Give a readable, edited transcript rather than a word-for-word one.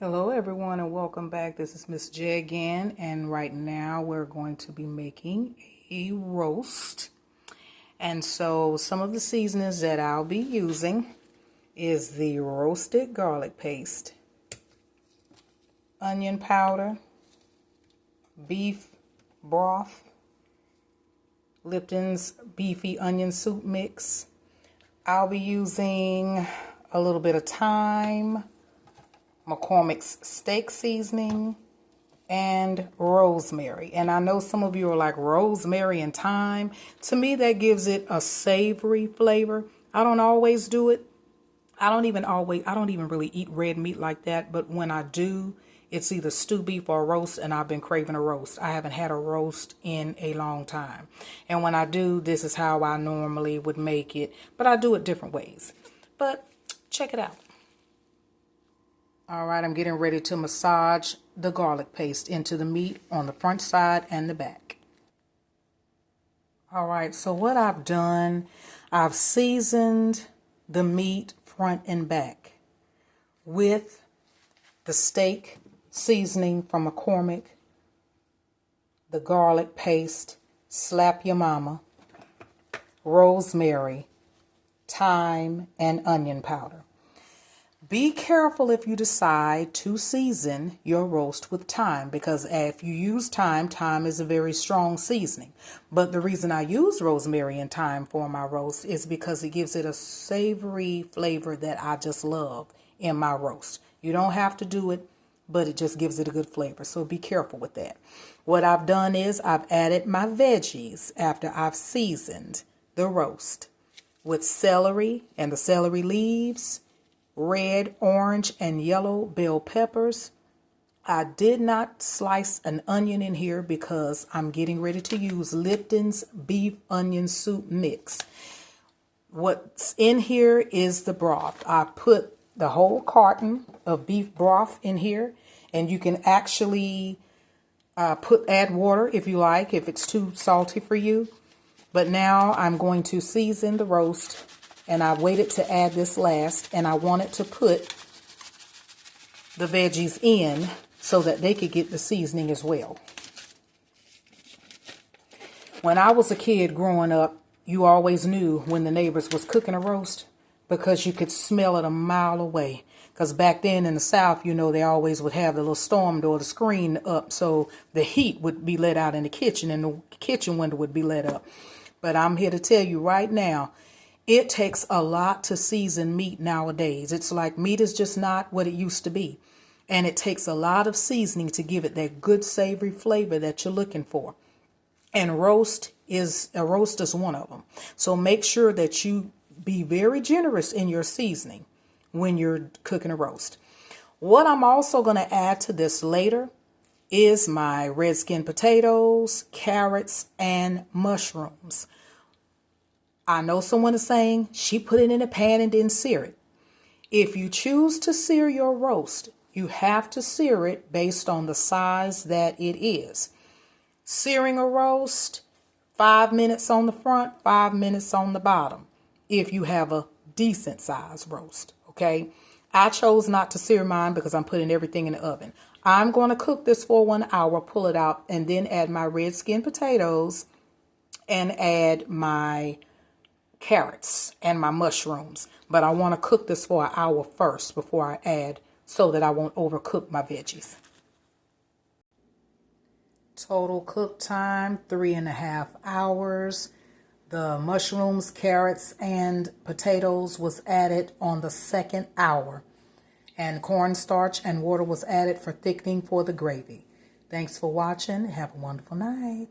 Hello everyone and welcome back. This is Miss J again, and right now we're going to be making a roast. And so some of the seasonings that I'll be using is the roasted garlic paste, onion powder, beef broth, Lipton's beefy onion soup mix. I'll be using a little bit of thyme, McCormick's steak seasoning, and rosemary. And I know some of you are like, rosemary and thyme? To me, that gives it a savory flavor. I don't always do it. I don't even really eat red meat like that. But when I do, it's either stew beef or roast, and I've been craving a roast. I haven't had a roast in a long time. And when I do, this is how I normally would make it. But I do it different ways. But check it out. All right, I'm getting ready to massage the garlic paste into the meat on the front side and the back. All right, so what I've done, I've seasoned the meat front and back with the steak seasoning from McCormick, the garlic paste, Slap Your Mama, rosemary, thyme, and onion powder. Be careful if you decide to season your roast with thyme, because if you use thyme is a very strong seasoning. But the reason I use rosemary and thyme for my roast is because it gives it a savory flavor that I just love in my roast. You don't have to do it, but it just gives it a good flavor. So be careful with that. What I've done is I've added my veggies after I've seasoned the roast with celery and the celery leaves, red, orange, and yellow bell peppers. I did not slice an onion in here because I'm getting ready to use Lipton's beef onion soup mix. What's in here is the broth. I put the whole carton of beef broth in here, and you can actually add water if you like, if it's too salty for you. But now I'm going to season the roast, and I waited to add this last, and I wanted to put the veggies in so that they could get the seasoning as well. When I was a kid growing up, you always knew when the neighbors was cooking a roast because you could smell it a mile away. Because back then in the South, you know, they always would have the little storm door, the screen up, so the heat would be let out in the kitchen and the kitchen window would be let up. But I'm here to tell you right now, it takes a lot to season meat nowadays. It's like meat is just not what it used to be. And it takes a lot of seasoning to give it that good savory flavor that you're looking for. And roast is one of them. So make sure that you be very generous in your seasoning when you're cooking a roast. What I'm also going to add to this later is my red skin potatoes, carrots, and mushrooms. I know someone is saying she put it in a pan and didn't sear it. If you choose to sear your roast, you have to sear it based on the size that it is. Searing a roast, 5 minutes on the front, 5 minutes on the bottom, if you have a decent size roast, okay? I chose not to sear mine because I'm putting everything in the oven. I'm going to cook this for 1 hour, pull it out, and then add my red skin potatoes and add my carrots and my mushrooms. But I want to cook this for 1 hour first before I add, so that I won't overcook my veggies. Total cook time, 3.5 hours. The mushrooms, carrots, and potatoes was added on the 2nd hour. And cornstarch and water was added for thickening for the gravy. Thanks for watching. Have a wonderful night.